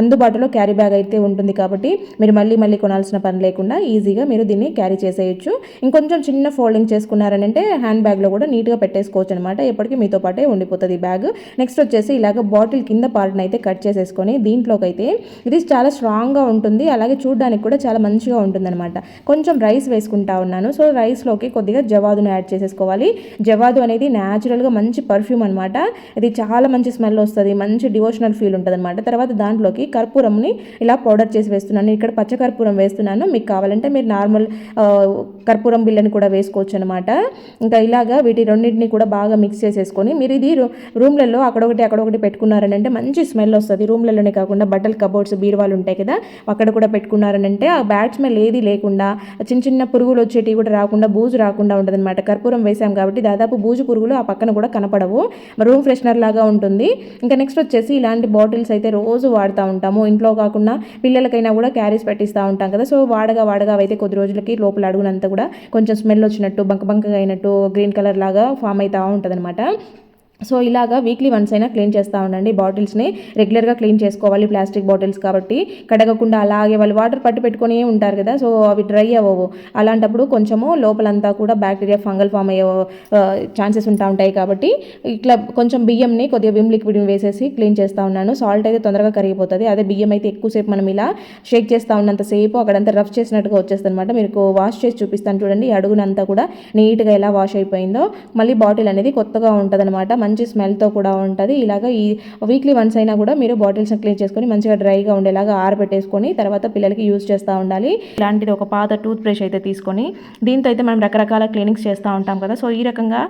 అందుబాటులో క్యారీ బ్యాగ్ అయితే ఉంటుంది కాబట్టి మీరు మళ్ళీ కొనాల్సిన పని లేకుండా ఈజీగా మీరు దీన్ని క్యారీ చేసేయచ్చు. ఇంకొంచెం చిన్న ఫోల్డింగ్ చేసుకున్నారనంటే హ్యాండ్ బ్యాగ్లో కూడా నీట్గా పెట్టేసుకోవచ్చు అనమాట. ఎప్పటికీ మీతో పాటే ఉండిపోతుంది ఈ బ్యాగ్. నెక్స్ట్ వచ్చేసి ఇలాగ బాటిల్ కింద పార్ట్ని అయితే కట్ చేసేసుకొని దీంట్లోకి అయితే ఇది చాలా స్ట్రాంగ్గా ఉంటుంది, అలాగే చూడడానికి కూడా చాలా మంచిగా ఉంటుంది అనమాట. కొంచెం రైస్ వేసుకుంటా ఉన్నాను. సో రైస్లోకి కొద్దిగా జవాదును యాడ్ చేసేసుకోవాలి. జవాదు అనేది న్యాచురల్గా మంచి పర్ఫ్యూమ్ అనమాట. ఇది చాలా మంచి స్మెల్ వస్తుంది, మంచి డివోషనల్ ఫీల్ ఉంటుంది అనమాట. తర్వాత దాంట్లోకి కర్పూరంని ఇలా పౌడర్ చేసి వేస్తున్నాను. ఇక్కడ పచ్చ కర్పూరం వేస్తున్నాను, మీకు కావాలంటే మీరు నార్మల్ కర్పూరం బిళ్ళని కూడా వేసుకోవచ్చు అనమాట. ఇంకా ఇలాగా వీటి రెండింటిని కూడా బాగా మిక్స్ చేసేసుకొని మీరు ఇది రూమ్లలో అక్కడొకటి పెట్టుకున్నారనంటే మంచి స్మెల్ వస్తుంది. రూమ్లలోనే కాకుండా బట్టల కబోర్డ్స్ బీరువాలు ఉంటాయి కదా, అక్కడ కూడా పెట్టుకున్నారనంటే ఆ బ్యాడ్ స్మెల్ ఏది లేకుండా చిన్న పురుగులు వచ్చేటివి కూడా రాకుండా బూజు రాకుండా ఉంటుంది అనమాట. కర్పూరం వేసాం కాబట్టి దాదాపు బూజు పురుగులు ఆ పక్కన కూడా కనపడవు, రూమ్ ఫ్రెషనర్ లాగా ఉంటుంది. ఇంకా నెక్స్ట్ వచ్చేసి ఇలాంటి బాటిల్స్ అయితే రోజు వాడుతూ ఉంటాము, ఇంట్లో కాకుండా పిల్లలకైనా కూడా క్యారీస్ పెట్టిస్తూ ఉంటాం కదా. సో వాడగా అయితే కొద్ది రోజులకి లోపల అడుగునంతా కూడా కొంచెం స్మెల్ వచ్చినట్టు బంకగా అయినట్టు గ్రీన్ కలర్ లాగా ఫామ్ అవుతూ ఉంటుంది అనమాట. సో ఇలాగా వీక్లీ వన్స్ అయినా క్లీన్ చేస్తూ ఉండండి. బాటిల్స్ని రెగ్యులర్గా క్లీన్ చేసుకోవాలి, ప్లాస్టిక్ బాటిల్స్ కాబట్టి కడగకుండా అలాగే వాళ్ళు వాటర్ పట్టి పెట్టుకొని ఉంటారు కదా, సో అవి డ్రై అవ్వవు. అలాంటప్పుడు కొంచెము లోపలంతా కూడా బ్యాక్టీరియా ఫంగల్ ఫామ్ అయ్యే ఛాన్సెస్ ఉంటాయి కాబట్టి ఇట్లా కొంచెం బియ్యంని కొద్దిగా విమ్ లిక్విడ్ వేసేసి క్లీన్ చేస్తూ ఉన్నాను. సాల్ట్ అయితే తొందరగా కరిగిపోతుంది, అదే బియ్యం అయితే ఎక్కువసేపు మనం ఇలా షేక్ చేస్తూ ఉన్నంతసేపు అక్కడంతా రఫ్ చేసినట్టుగా వచ్చేస్తుంది అనమాట. మీకు వాష్ చేసి చూపిస్తాను చూడండి, అడుగునంతా కూడా నీట్గా ఎలా వాష్ అయిపోయిందో. మళ్ళీ బాటిల్ అనేది కొత్తగా ఉంటుంది అనమాట, మంచి స్మెల్తో కూడా ఉంటుంది. ఇలాగ ఈ వీక్లీ వన్స్ అయినా కూడా మీరు బాటిల్స్ని క్లీన్ చేసుకొని మంచిగా డ్రైగా ఉండేలాగా ఆరబెట్టేసుకొని తర్వాత పిల్లలకి యూజ్ చేస్తూ ఉండాలి. ఇలాంటిది ఒక పాత టూత్ బ్రష్ అయితే తీసుకొని దీంతో అయితే మనం రకరకాల క్లీనింగ్స్ చేస్తూ ఉంటాం కదా, సో ఈ రకంగా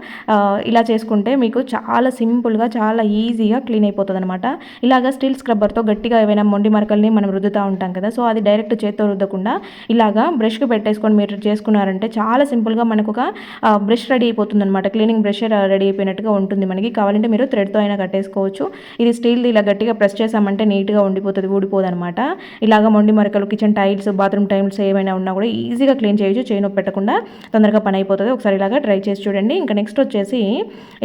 ఇలా చేసుకుంటే మీకు చాలా సింపుల్గా చాలా ఈజీగా క్లీన్ అయిపోతుంది అనమాట. ఇలాగ స్టీల్ స్క్రబ్బర్తో గట్టిగా ఏవైనా మొండి మరకల్ని మనం రుద్దుతూ ఉంటాం కదా, సో అది డైరెక్ట్ చేత్తో రుద్దకుండా ఇలాగా బ్రష్కి పెట్టేసుకొని మీరు చేసుకున్నారంటే చాలా సింపుల్గా మనకు ఒక బ్రష్ రెడీ అయిపోతుంది అనమాట. క్లీనింగ్ బ్రష్ రెడీ అయిపోయినట్టుగా ఉంటుంది. మనకి కావాలంటే మీరు థ్రెడ్తో అయినా కట్టేసుకోవచ్చు. ఇది స్టీల్ది ఇలా గట్టిగా ప్రెస్ చేసామంటే నీట్గా ఉండిపోతుంది, ఊడిపోదు అనమాట. ఇలాగ మొండి మరకలు, కిచెన్ టైల్స్, బాత్రూమ్ టైల్స్ ఏమైనా ఉన్నా కూడా ఈజీగా క్లీన్ చేయొచ్చు, చేయి నొప్పి పెట్టకుండా తొందరగా పని అయిపోతుంది. ఒకసారి ఇలాగా ట్రై చేసి చూడండి. ఇంకా నెక్స్ట్ వచ్చేసి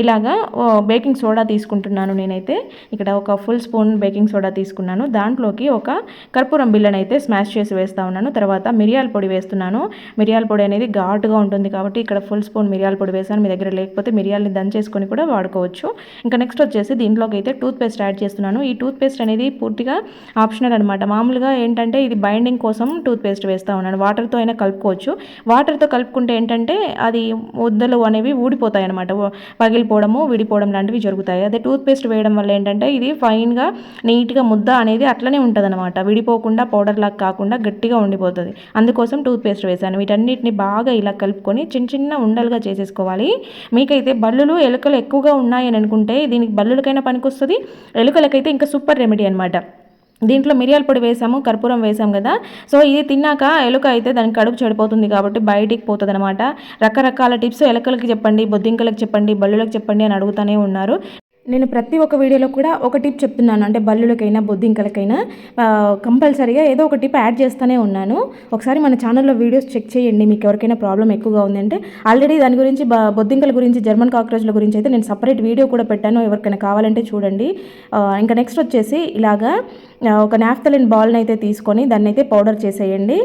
ఇలాగా బేకింగ్ సోడా తీసుకుంటున్నాను నేనైతే. ఇక్కడ ఒక ఫుల్ స్పూన్ బేకింగ్ సోడా తీసుకున్నాను, దాంట్లోకి ఒక కర్పూరం బిళ్ళను అయితే స్మాష్ చేసి వేస్తూ ఉన్నాను. తర్వాత మిరియాల పొడి వేస్తున్నాను. మిరియాల పొడి అనేది ఘాటుగా ఉంటుంది కాబట్టి ఇక్కడ ఫుల్ స్పూన్ మిరియాల పొడి వేసాను. మీ దగ్గర లేకపోతే మిరియాలని దంచేసుకొని కూడా వాడుకోవచ్చు. చేసుకోవచ్చు. ఇంకా నెక్స్ట్ వచ్చేసి దీంట్లోకి అయితే టూత్ పేస్ట్ యాడ్ చేస్తున్నాను. ఈ టూత్ పేస్ట్ అనేది పూర్తిగా ఆప్షనల్ అనమాట. మామూలుగా ఏంటంటే ఇది బైండింగ్ కోసం టూత్ పేస్ట్ వేస్తూ ఉన్నాను. వాటర్తో అయినా కలుపుకోవచ్చు. వాటర్తో కలుపుకుంటే ఏంటంటే అది ముద్దలు అనేవి ఊడిపోతాయి అనమాట, పగిలిపోవడము విడిపోవడం లాంటివి జరుగుతాయి. అదే టూత్ పేస్ట్ వేయడం వల్ల ఏంటంటే ఇది ఫైన్గా నీట్గా ముద్ద అనేది అట్లనే ఉంటుంది అనమాట, విడిపోకుండా పౌడర్ లాగా కాకుండా గట్టిగా ఉండిపోతుంది. అందుకోసం టూత్ పేస్ట్ వేసాను. వీటన్నిటిని బాగా ఇలా కలుపుకొని చిన్న చిన్న ఉండలుగా చేసేసుకోవాలి. మీకైతే బల్లులు ఎలుకలు ఎక్కువగా ఉన్నాయని అనుకుంటే దీనికి బల్లులకైనా పనికొస్తుంది, ఎలుకలకైతే ఇంకా సూపర్ రెమెడీ అనమాట. దీంట్లో మిరియాల పొడి వేసాము, కర్పూరం వేసాం కదా. సో ఇది తిన్నాక ఎలుక అయితే దానికి కడుపు చెడిపోతుంది కాబట్టి బయటికి పోతుంది అనమాట. రకరకాల టిప్స్ ఎలుకలకి చెప్పండి, బొద్దింకలకు చెప్పండి, బల్లులకు చెప్పండి అని అడుగుతూనే ఉన్నారు. నేను ప్రతి ఒక్క వీడియోలో కూడా ఒక టిప్ చెప్తున్నాను. అంటే బల్లులకైనా బొద్దింకలకైనా కంపల్సరీగా ఏదో ఒక టిప్ యాడ్ చేస్తూనే ఉన్నాను. ఒకసారి మన ఛానల్లో వీడియోస్ చెక్ చేయండి. మీకు ఎవరికైనా ప్రాబ్లం ఎక్కువగా ఉందంటే ఆల్రెడీ దాని గురించి బొద్దింకల గురించి, జర్మన్ కాక్రోచ్ల గురించి అయితే నేను సపరేట్ వీడియో కూడా పెట్టాను. ఎవరికైనా కావాలంటే చూడండి. ఇంకా నెక్స్ట్ వచ్చేసి ఇలాగా ఒక నాఫ్థలిన్ బాల్ని అయితే తీసుకొని దాన్ని అయితే పౌడర్ చేసేయండి.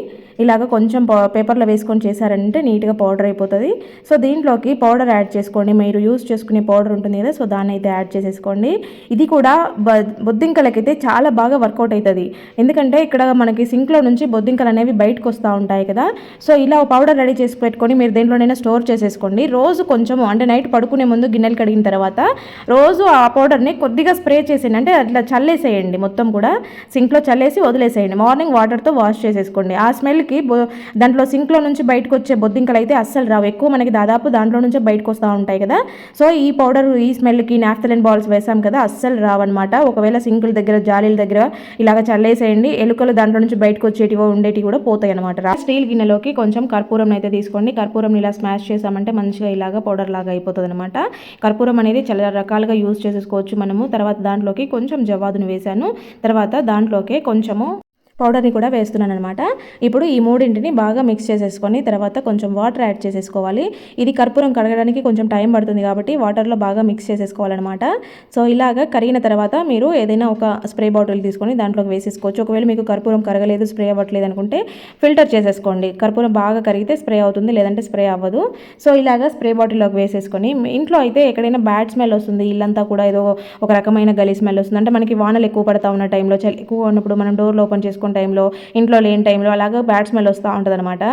ఇలాగ కొంచెం పేపర్లో వేసుకొని చేశారంటే నీట్గా పౌడర్ అయిపోతుంది. సో దీంట్లోకి పౌడర్ యాడ్ చేసుకోండి. మీరు యూస్ చేసుకునే పౌడర్ ఉంటుంది కదా, సో దాన్ని అయితే యాడ్ చేసేసుకోండి. ఇది కూడా బొద్దింకలకైతే చాలా బాగా వర్కౌట్ అవుతుంది. ఎందుకంటే ఇక్కడ మనకి సింక్లో నుంచి బొద్దింకలు అనేవి బయటకు వస్తూ ఉంటాయి కదా. సో ఇలా పౌడర్ రెడీ చేసి పెట్టుకొని మీరు దేంట్లోనైనా స్టోర్ చేసేసుకోండి. రోజు కొంచెం అంటే నైట్ పడుకునే ముందు గిన్నెలు కడిగిన తర్వాత రోజు ఆ పౌడర్ని కొద్దిగా స్ప్రే చేసేయండి. అంటే అట్లా చల్లేసేయండి, మొత్తం కూడా సింక్లో చల్లేసి వదిలేసేయండి. మార్నింగ్ వాటర్తో వాష్ చేసేసుకోండి. ఆ స్మెల్కి దాంట్లో సింక్లో నుంచి బయటకు వచ్చే బొద్దింకలు అయితే అస్సలు రావు. ఎక్కువ మనకి దాదాపు దాంట్లో నుంచే బయటకు వస్తూ ఉంటాయి కదా. సో ఈ పౌడర్ ఈ స్మెల్కి నాఫ్థలిన్ బాల్స్ వేసాం కదా, అస్సలు రావన్నమాట. ఒకవేళ సింకుల దగ్గర జాలీల దగ్గర ఇలాగ చల్లేసేయండి. ఎలుకలు దాంట్లో నుంచి బయటకు వచ్చేటివో ఉండేటివి కూడా పోతాయి అనమాట. స్టీల్ గిన్నెలోకి కొంచెం కర్పూరం అయితే తీసుకోండి. కర్పూరం ఇలా స్మాష్ చేసామంటే మంచిగా ఇలాగ పౌడర్ లాగా అయిపోతుంది అనమాట. కర్పూరం అనేది చాలా రకాలుగా యూజ్ చేసేసుకోవచ్చు మనము. తర్వాత దాంట్లోకి కొంచెం జవ్వాదును వేసాను. తర్వాత దాంట్లోకి కొంచెము పౌడర్ని కూడా వేస్తున్నాను అనమాట. ఇప్పుడు ఈ మూడింటిని బాగా మిక్స్ చేసేసుకొని తర్వాత కొంచెం వాటర్ యాడ్ చేసేసుకోవాలి. ఇది కర్పూరం కడగడానికి కొంచెం టైం పడుతుంది కాబట్టి వాటర్లో బాగా మిక్స్ చేసేసుకోవాలన్నమాట. సో ఇలాగ కరిగిన తర్వాత మీరు ఏదైనా ఒక స్ప్రే బాటిల్ తీసుకొని దాంట్లోకి వేసేసుకోవచ్చు. ఒకవేళ మీకు కర్పూరం కరగలేదు, స్ప్రే అవ్వట్లేదు అనుకుంటే ఫిల్టర్ చేసేసుకోండి. కర్పూరం బాగా కరిగితే స్ప్రే అవుతుంది, లేదంటే స్ప్రే అవ్వదు. సో ఇలాగ స్ప్రే బాటిల్లోకి వేసేసుకొని ఇంట్లో అయితే ఎక్కడైనా బ్యాడ్ స్మెల్ వస్తుంది, ఇల్లంతా కూడా ఏదో ఒక రకమైన గలీ స్మెల్ వస్తుంది. అంటే మనకి వానలు ఎక్కువ పడతా ఉన్న టైంలో, చలి ఎక్కువ ఉన్నప్పుడు మనం డోర్లు ఓపెన్ చేసుకుని టైంలో, ఇంట్లో లేని టైంలో అలాగే బ్యాడ్ స్మెల్ వస్తూ ఉంటుంది అనమాట.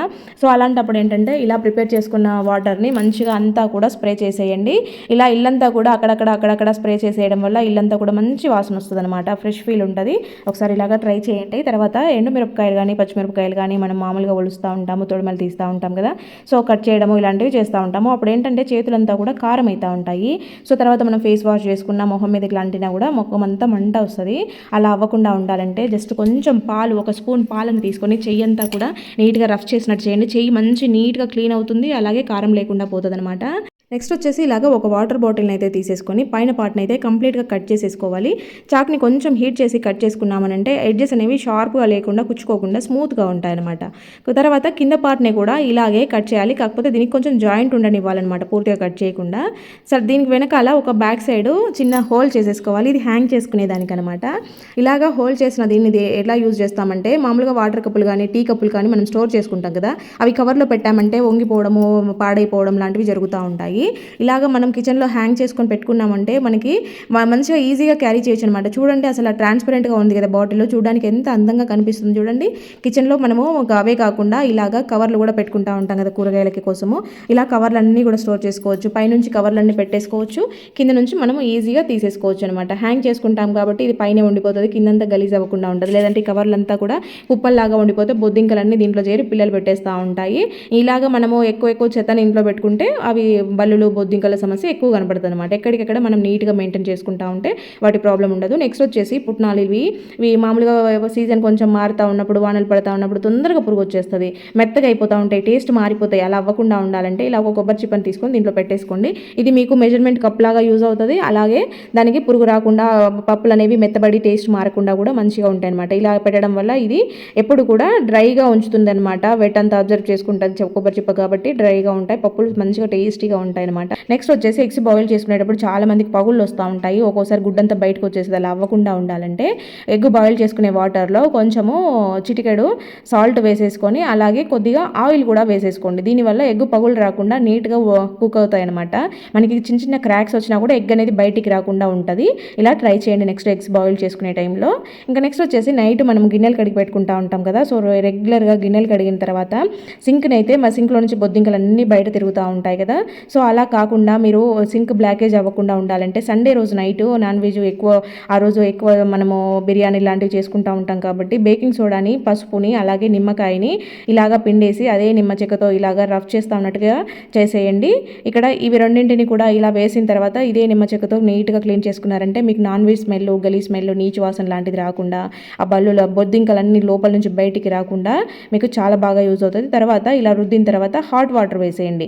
సో అలాంటప్పుడు ఏంటంటే ఇలా ప్రిపేర్ చేసుకున్న వాటర్ని మంచిగా అంతా కూడా స్ప్రే చేసేయండి. ఇలా ఇల్లంతా కూడా అక్కడక్కడ స్ప్రే చేసేయడం వల్ల ఇల్లంతా కూడా మంచి వాసన వస్తుంది అనమాట, ఫ్రెష్ ఫీల్ ఉంటుంది. ఒకసారి ఇలాగా ట్రై చేయండి. తర్వాత ఎండుమిరపకాయలు కానీ పచ్చిమిరపకాయలు కానీ మనం మామూలుగా ఒలుస్తూ ఉంటాము, తొడిమలు తీస్తూ ఉంటాం కదా. సో కట్ చేయడము ఇలాంటివి చేస్తూ ఉంటాము. అప్పుడు ఏంటంటే చేతులంతా కూడా కారం అవుతూ ఉంటాయి. సో తర్వాత మనం ఫేస్ వాష్ చేసుకున్న మొహం మీద ఇట్లాంటినా కూడా మొహం అంతా మంట వస్తుంది. అలా అవ్వకుండా ఉండాలంటే జస్ట్ కొంచెం ఒక స్పూన్ పాలను తీసుకొని చెయ్యి అంతా కూడా నీట్గా రఫ్ చేసినట్టు చేయండి. చెయ్యి మంచి నీట్గా క్లీన్ అవుతుంది, అలాగే కారం లేకుండా పోతుంది అనమాట. నెక్స్ట్ వచ్చేసి ఇలాగ ఒక వాటర్ బాటిల్ని అయితే తీసేసుకొని పైన పార్ట్ని అయితే కంప్లీట్గా కట్ చేసేసుకోవాలి. చాక్ని కొంచెం హీట్ చేసి కట్ చేసుకున్నామనంటే ఎడ్జెస్ అనేవి షార్ప్గా లేకుండా కుచ్చుకోకుండా స్మూత్గా ఉంటాయన్నమాట. తర్వాత కింద పార్ట్ని కూడా ఇలాగే కట్ చేయాలి. కాకపోతే దీనికి కొంచెం జాయింట్ ఉండనివ్వాలన్నమాట, పూర్తిగా కట్ చేయకుండా. సరే దీనికి వెనకాల ఒక బ్యాక్ సైడ్ చిన్న హోల్ చేసేసుకోవాలి. ఇది హ్యాంగ్ చేసుకునే దానికనమాట. ఇలాగా హోల్ చేసిన దీన్ని ఎలా యూజ్ చేస్తామంటే మామూలుగా వాటర్ కప్పులు కానీ టీ కప్పులు కానీ మనం స్టోర్ చేసుకుంటాం కదా, అవి కవర్లో పెట్టామంటే వంగిపోవడము పాడైపోవడం లాంటివి జరుగుతూ ఉంటాయి. ఇలాగ మనం కిచెన్లో హ్యాంగ్ చేసుకొని పెట్టుకున్నామంటే మనకి మంచిగా ఈజీగా క్యారీ చేయొచ్చు అనమాట. చూడండి అసలు ట్రాన్స్పరెంట్గా ఉంది కదా బాటిల్లో, చూడడానికి ఎంత అందంగా కనిపిస్తుంది చూడండి. కిచెన్లో మనము అవే కాకుండా ఇలాగ కవర్లు కూడా పెట్టుకుంటూ ఉంటాం కదా కూరగాయలకి కోసము. ఇలా కవర్లన్నీ కూడా స్టోర్ చేసుకోవచ్చు. పైనుంచి కవర్లన్నీ పెట్టేసుకోవచ్చు, కింద నుంచి మనం ఈజీగా తీసేసుకోవచ్చు అనమాట. హ్యాంగ్ చేసుకుంటాం కాబట్టి ఇది పైన ఉండిపోతుంది, కిందంతా గలీజ్ అవ్వకుండా ఉంటుంది. లేదంటే ఈ కవర్లంతా కూడా కుప్పల్లాగా ఉండిపోతే బొద్దింకలన్నీ దీంట్లో చేరి పిల్లలు పెట్టేస్తూ ఉంటాయి. ఇలాగ మనము ఎక్కువ చెత్తని ఇంట్లో పెట్టుకుంటే అవి బల్లులు బొద్దింకల సమస్య ఎక్కువ కనపడుతుంది అనమాట. ఎక్కడికెక్కడ మనం నీట్గా మెయింటైన్ చేసుకుంటూ ఉంటే వాటి ప్రాబ్లం ఉండదు. నెక్స్ట్ వచ్చేసి పుట్నాలు ఇవి మామూలుగా సీజన్ కొంచెం మారుతూ ఉన్నప్పుడు, వానలు పడుతూ ఉన్నప్పుడు తొందరగా పురుగు వచ్చేస్తుంది, మెత్తగా అయిపోతూ ఉంటాయి, టేస్ట్ మారిపోతాయి. అలా అవ్వకుండా ఉండాలంటే ఇలా ఒక కొబ్బరి చిప్పని తీసుకొని దీంట్లో పెట్టేసుకోండి. ఇది మీకు మెజర్మెంట్ కప్ లాగా యూజ్ అవుతుంది. అలాగే దానికి పురుగు రాకుండా, పప్పులు అనేవి మెత్తబడి టేస్ట్ మారకుండా కూడా మంచిగా ఉంటాయి అనమాట. ఇలా పెట్టడం వల్ల ఇది ఎప్పుడు కూడా డ్రైగా ఉంచుతుంది అనమాట. వెట్ అంతా అబ్జర్వ్ చేసుకుంటుంది కొబ్బరి చిప్ప కాబట్టి డ్రైగా ఉంటాయి, పప్పులు మంచిగా టేస్టీగా ఉంటాయి. ఉంటాయి అనమాట. నెక్స్ట్ వచ్చేసి ఎగ్స్ బాయిల్ చేసుకునేటప్పుడు చాలా మందికి పగుళ్ళు వస్తూ ఉంటాయి, ఒక్కోసారి గుడ్డంతా బయటకు వచ్చేసి అలా అవ్వకుండా ఉండాలంటే ఎగ్ బాయిల్ చేసుకునే వాటర్లో కొంచెము చిటికెడు సాల్ట్ వేసేసుకొని అలాగే కొద్దిగా ఆయిల్ కూడా వేసేసుకోండి. దీనివల్ల ఎగ్ పగులు రాకుండా నీట్గా కుక్ అవుతాయి అనమాట. మనకి చిన్న చిన్న క్రాక్స్ వచ్చినా కూడా ఎగ్ అనేది బయటికి రాకుండా ఉంటుంది. ఇలా ట్రై చేయండి నెక్స్ట్ ఎగ్స్ బాయిల్ చేసుకునే టైంలో. ఇంకా నెక్స్ట్ వచ్చేసి నైట్ మనం గిన్నెలు కడిగి పెట్టుకుంటూ ఉంటాం కదా, సో రెగ్యులర్గా గిన్నెలు కడిగిన తర్వాత సింక్ని అయితే మా సింక్లో నుంచి బొద్దింకలు అన్నీ బయట తిరుగుతూ ఉంటాయి కదా, సో అలా కాకుండా మీరు సింక్ బ్లాకేజ్ అవ్వకుండా ఉండాలంటే సండే రోజు నైట్ నాన్ వెజ్ ఎక్కువ ఆ రోజు ఎక్కువ మనము బిర్యానీ లాంటివి చేసుకుంటూ ఉంటాం కాబట్టి బేకింగ్ సోడాని, పసుపుని, అలాగే నిమ్మకాయని ఇలాగా పిండేసి అదే నిమ్మ చెక్కతో ఇలాగా రఫ్ చేస్తూ ఉన్నట్టుగా చేసేయండి. ఇక్కడ ఇవి రెండింటిని కూడా ఇలా వేసిన తర్వాత ఇదే నిమ్మ చెక్కతో నీట్గా క్లీన్ చేసుకున్నారంటే మీకు నాన్ వెజ్ స్మెల్, గలీ స్మెల్, నీచు వాసన లాంటిది రాకుండా ఆ బల్లుల బొద్దింకలన్నీ లోపల నుంచి బయటికి రాకుండా మీకు చాలా బాగా యూజ్ అవుతుంది. తర్వాత ఇలా రుద్దిన తర్వాత హాట్ వాటర్ వేసేయండి.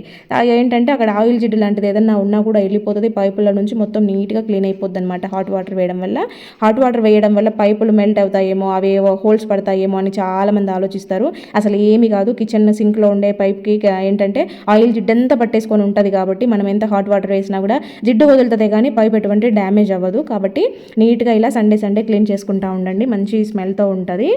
ఏంటంటే అక్కడ ఆయిల్ జిడ్డు లాంటిది ఏదన్నా ఉన్నా కూడా వెళ్ళిపోతుంది, పైపుల నుంచి మొత్తం నీట్గా క్లీన్ అయిపోద్ది అనమాట హాట్ వాటర్ వేయడం వల్ల. హాట్ వాటర్ వేయడం వల్ల పైపులు మెల్ట్ అవుతాయేమో, అవి హోల్స్ పడతాయేమో అని చాలామంది ఆలోచిస్తారు. అసలు ఏమి కాదు, కిచెన్ సింక్లో ఉండే పైప్కి ఏంటంటే ఆయిల్ జిడ్డంతా పట్టేసుకొని ఉంటుంది కాబట్టి మనం ఎంత హాట్ వాటర్ వేసినా కూడా జిడ్డు వదులుతుంది కానీ పైప్ ఎటువంటి డ్యామేజ్ అవ్వదు. కాబట్టి నీట్గా ఇలా సండే క్లీన్ చేసుకుంటూ ఉండండి, మంచి స్మెల్తో ఉంటుంది.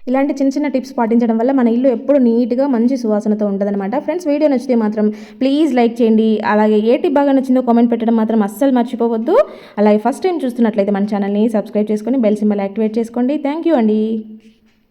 ఇలాంటి చిన్న చిన్న టిప్స్ పాటించడం వల్ల మన ఇల్లు ఎప్పుడు నీట్గా మంచి సువాసనతో ఉంటుందన్నమాట. ఫ్రెండ్స్, వీడియో నచ్చితే మాత్రం ప్లీజ్ లైక్ చేయండి. అలాగే ఏ టిప్ బాగా నచ్చిందో కామెంట్ పెట్టడం మాత్రం అస్సలు మర్చిపోవద్దు. అలాగే ఫస్ట్ టైం చూస్తున్నట్లయితే మన ఛానల్ని సబ్స్క్రైబ్ చేసుకొని బెల్ సింబల్ యాక్టివేట్ చేసుకోండి. థ్యాంక్ యూ అండి.